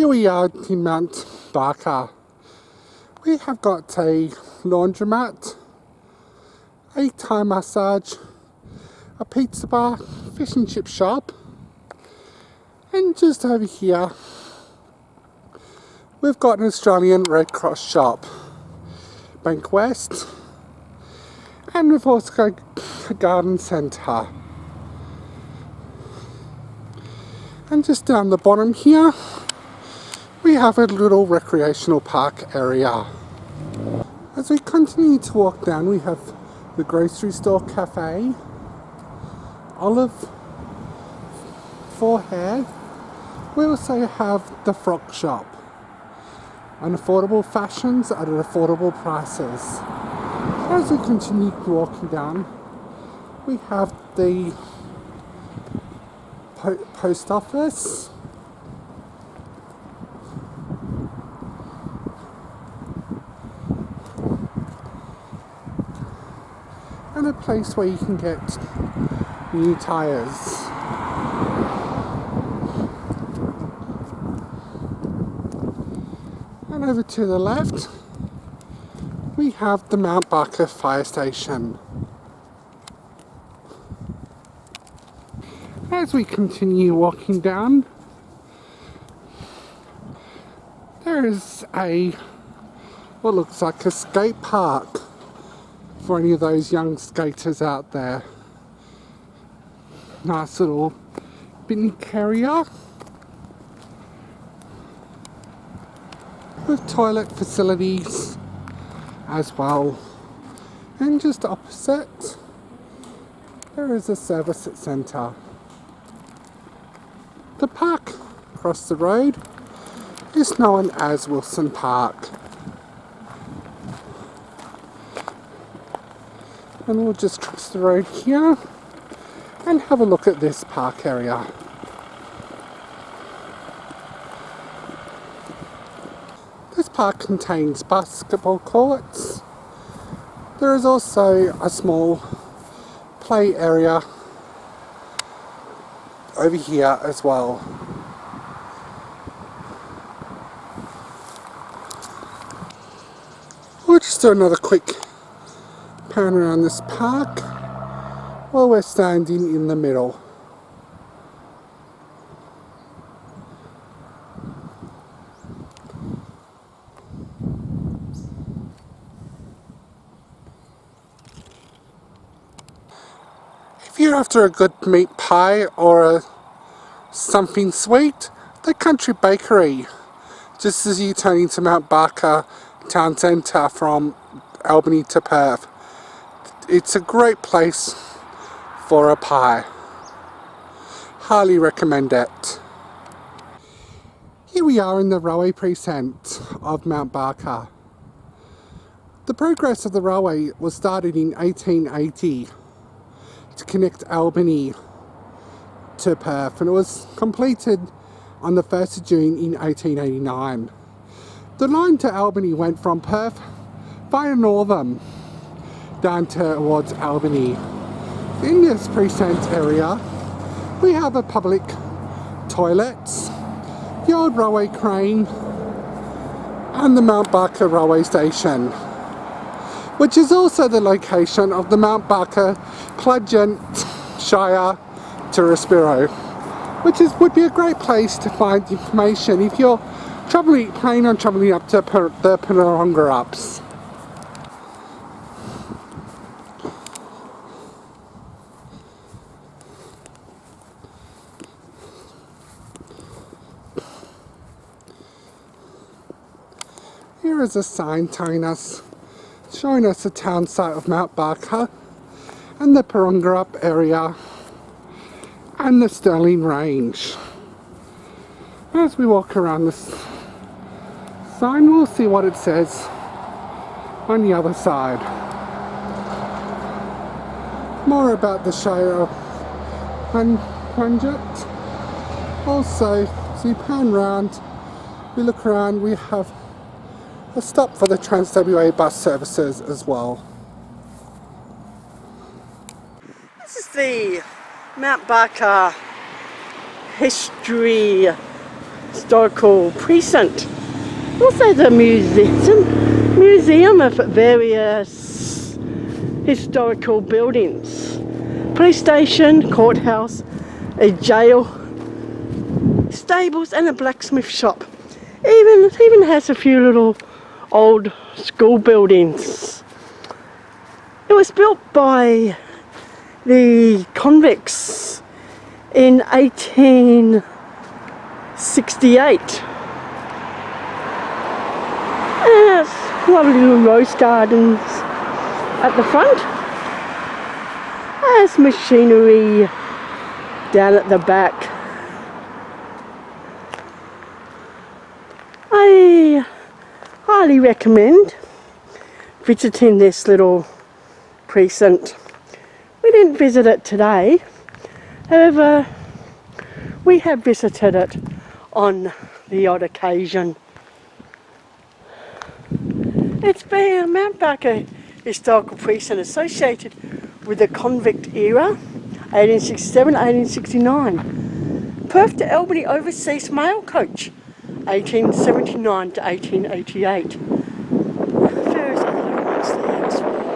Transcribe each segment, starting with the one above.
Here we are in Mount Barker. We have got a laundromat, a Thai massage, a pizza bar, fish and chip shop, and just over here we've got an Australian Red Cross shop, Bank West, and we've also got a garden centre. And just down the bottom here we have a little recreational park area. As we continue to walk down, we have the grocery store cafe, Olive for hair. We also have the frock shop and affordable fashions at affordable prices. As we continue walking down, we have the post office, and a place where you can get new tyres. And over to the left we have the Mount Barker fire station. As we continue walking down, there is what looks like a skate park for any of those young skaters out there. Nice little picnic area with toilet facilities as well. And just opposite there is a service centre. The park across the road is known as Wilson Park. And we'll just cross the road here and have a look at this park area. This park contains basketball courts. There is also a small play area over here as well. We'll just do another quick pan around this park while we're standing in the middle. If you're after a good meat pie or something sweet, the Country Bakery, just as you turn into Mount Barker town centre from Albany to Perth. It's a great place for a pie. Highly recommend it. Here we are in the railway precinct of Mount Barker. The progress of the railway was started in 1880 to connect Albany to Perth, and it was completed on the 1st of June in 1889. The line to Albany went from Perth via Northam down towards Albany. In this precinct area we have a public toilets, the old railway crane, and the Mount Barker railway station, which is also the location of the Mount Barker Plugent Shire Tourist Bureau, which would be a great place to find information if you're planning on travelling up to the Penongarups. Here is a sign showing us the town site of Mount Barker and the Penongarup area and the Stirling Range. As we walk around this sign, we'll see what it says on the other side. More about the Shire of Plunget. Also, as we pan round, we look around, we have a stop for the Trans-WA bus services as well. This is the Mount Barker History historical precinct. Also the museum of various historical buildings. Police station, courthouse, a jail, stables and a blacksmith shop. It even has a few little old school buildings. It was built by the convicts in 1868. And it's lovely little rose gardens at the front. There's machinery down at the back. I highly recommend visiting this little precinct. We didn't visit it today, however we have visited it on the odd occasion. It's been a Mount Barker historical precinct associated with the convict era, 1867-1869. Perth to Albany overseas mail coach, 1879 to 1888. Various other little ones there as well.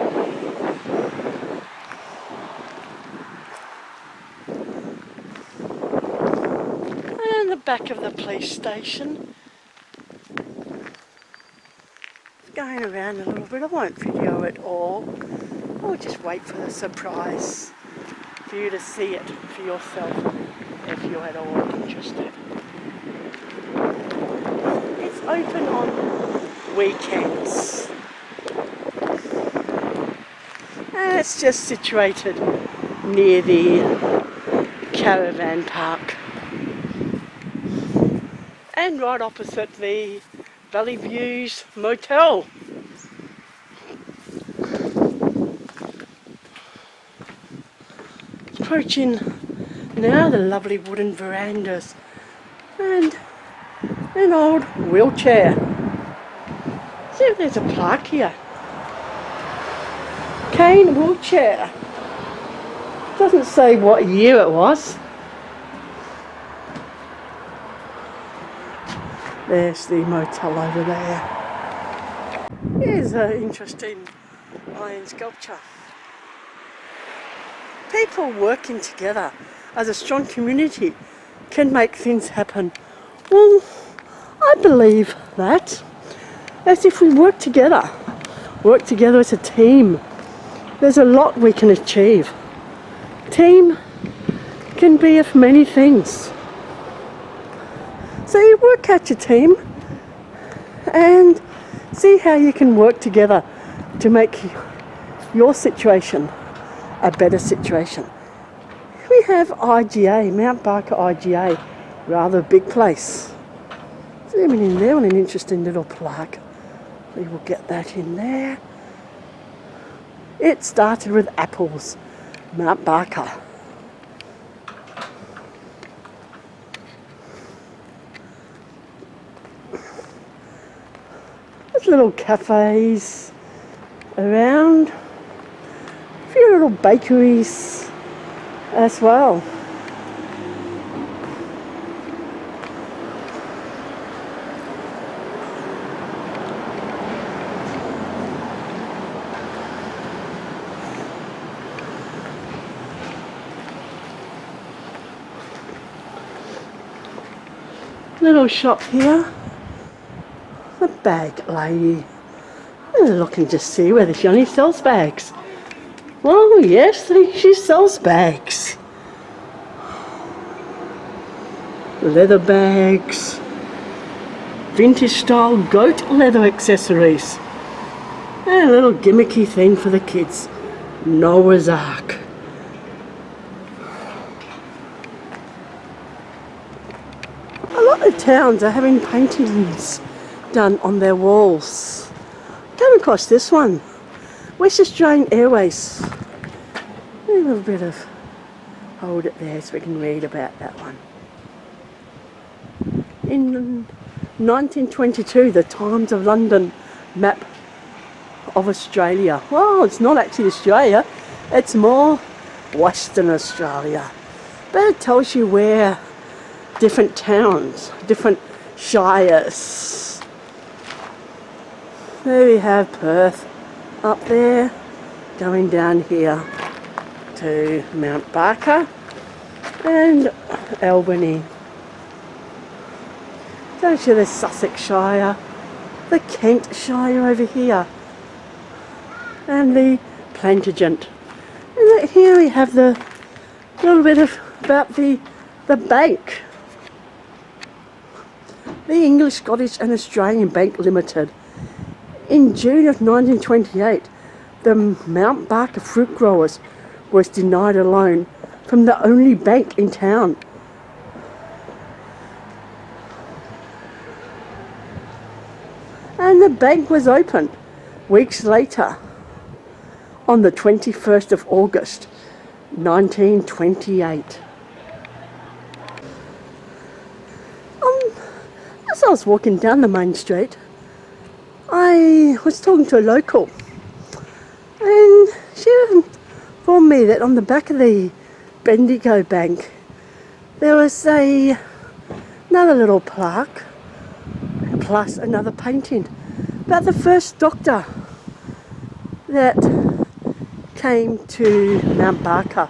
And the back of the police station. Going around a little bit. I won't video it all. I'll just wait for the surprise for you to see it for yourself if you're at all interested. It's open on weekends. And it's just situated near the caravan park. And right opposite the Valley Views Motel. Approaching now the lovely wooden verandas and an old wheelchair. See if there's a plaque here. Cane wheelchair. Doesn't say what year it was. There's the motel over there. Here's an interesting iron sculpture. People working together as a strong community can make things happen. Well, I believe that. As if we work together as a team, there's a lot we can achieve. Team can be of many things. So you work out your team and see how you can work together to make your situation a better situation. We have IGA, Mount Barker IGA, rather big place. Zooming in there on an interesting little plaque. We will get that in there. It started with apples, Mount Barker. There's little cafes around. A few little bakeries as well. Little shop here. The bag lady. I'm looking to see whether she only sells bags. Oh yes, she sells bags. Leather bags. Vintage style goat leather accessories. And a little gimmicky thing for the kids. Noah's Ark. A lot of towns are having paintings done on their walls. Came across this one. West Australian Airways. A little bit of hold it there so we can read about that one. In 1922, the Times of London map of Australia. Well, it's not actually Australia, it's more Western Australia. But it tells you where different towns, different shires. There we have Perth up there, going down here to Mount Barker and Albany. Down to the Sussex Shire, the Kent Shire over here, and the Plantagenet. And here we have the little bit of about the bank. The English, Scottish and Australian Bank Limited. In June of 1928, the Mount Barker fruit growers was denied a loan from the only bank in town. And the bank was opened weeks later on the 21st of August 1928. As I was walking down the main street, I was talking to a local, and she informed me that on the back of the Bendigo Bank there was another little plaque plus another painting about the first doctor that came to Mount Barker,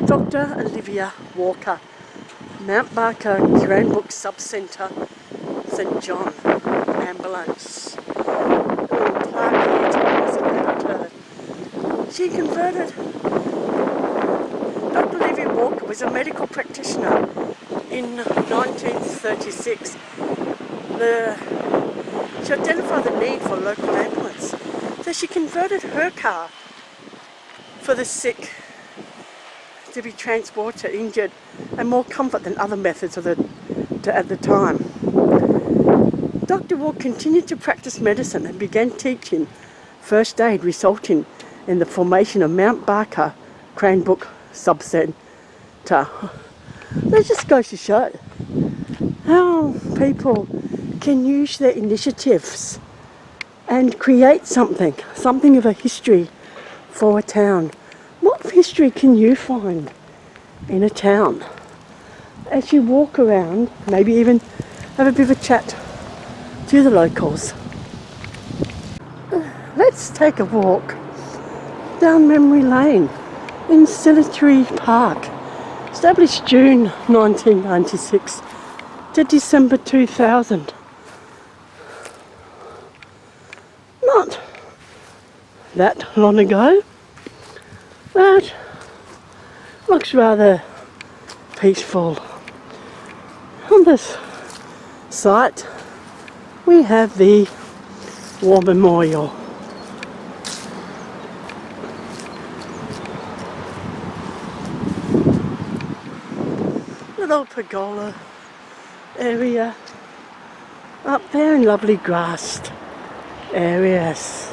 Dr. Olivia Walker, Mount Barker Cranbrook Subcentre, St John Ambulance. Little plaque here telling us about her. She converted. Dr. Olivia Walker was a medical practitioner in 1936. She identified the need for a local ambulance, so she converted her car for the sick to be transported, injured, and more comfort than other methods at the time. Dr. Walker continued to practice medicine and began teaching first aid, resulting in the formation of Mount Barker Cranbrook Subcentre. That just goes to show how people can use their initiatives and create something of a history for a town. What history can you find in a town? As you walk around, maybe even have a bit of a chat to the locals. Let's take a walk down memory lane in Cemetery Park, established June 1996 to December 2000. Not that long ago, but looks rather peaceful. On this site we have the War Memorial. Little pergola area up there in lovely grassed areas.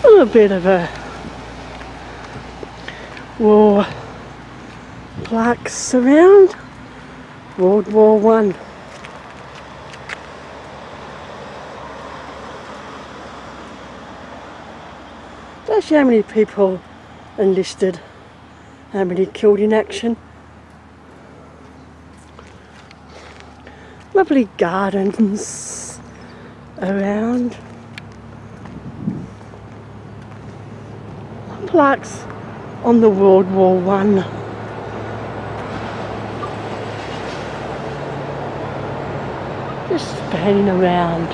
A little bit of a war plaques around. World War One. That's how many people enlisted, how many killed in action. Lovely gardens around. Plaques on the World War One. Just spanning around.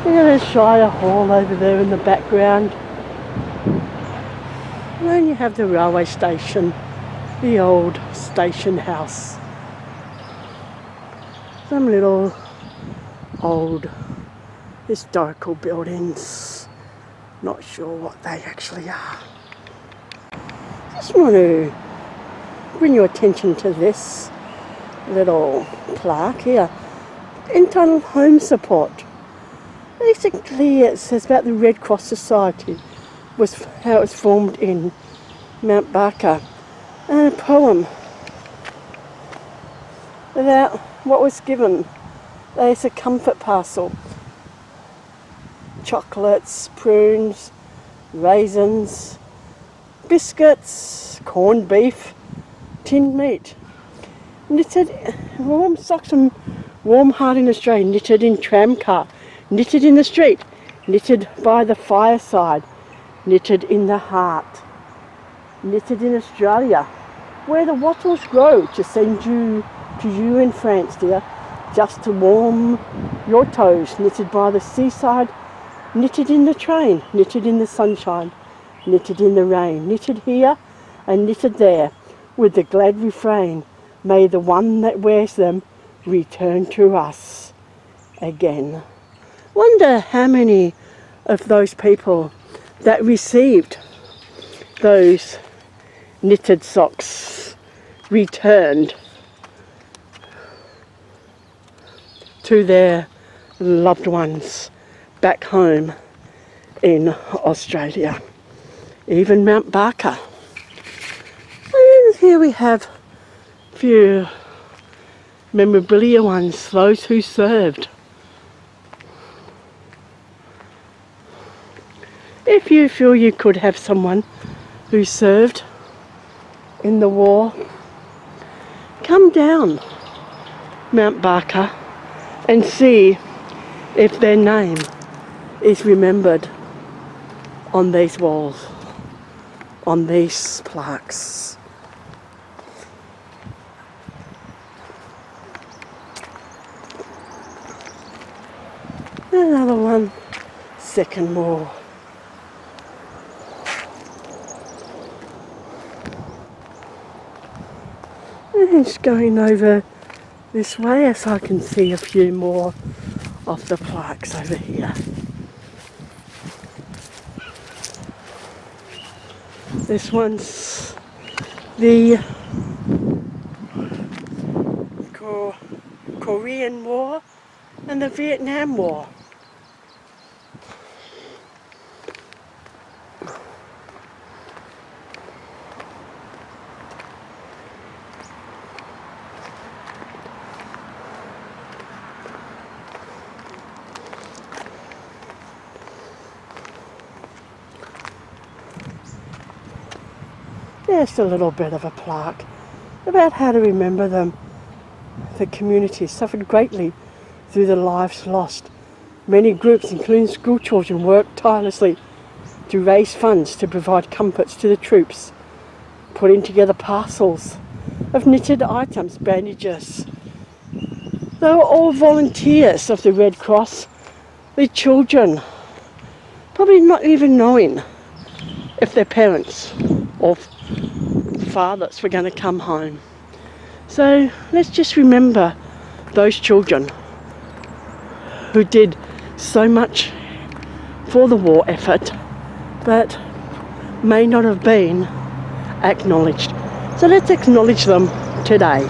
Look at the Shire Hall over there in the background. And then you have the railway station, the old station house. Some little old historical buildings. Not sure what they actually are. Just want to bring your attention to this little plaque here. Entitled Home Support. Basically it says about the Red Cross Society, was how it was formed in Mount Barker, and a poem about what was given. There's a comfort parcel. Chocolates, prunes, raisins, biscuits, corned beef, tinned meat. Knitted, warm socks and warm heart in Australia, knitted in tram car, knitted in the street, knitted by the fireside, knitted in the heart, knitted in Australia, where the wattles grow to send you to you in France, dear, just to warm your toes, knitted by the seaside, knitted in the train, knitted in the sunshine, knitted in the rain, knitted here and knitted there, with the glad refrain, may the one that wears them return to us again. Wonder how many of those people that received those knitted socks returned to their loved ones back home in Australia. Even Mount Barker. And here we have a few memorabilia ones, those who served. If you feel you could have someone who served in the war, come down Mount Barker and see if their name is remembered on these walls, on these plaques. Another one, Second War. And just going over this way as I can see a few more of the plaques over here. This one's the Korean War and the Vietnam War. Just a little bit of a plaque about how to remember them. The community suffered greatly through the lives lost. Many groups, including school children, worked tirelessly to raise funds to provide comforts to the troops, putting together parcels of knitted items, bandages. They were all volunteers of the Red Cross. The children, probably not even knowing if their parents or fathers were going to come home. So let's just remember those children who did so much for the war effort but may not have been acknowledged. So let's acknowledge them today.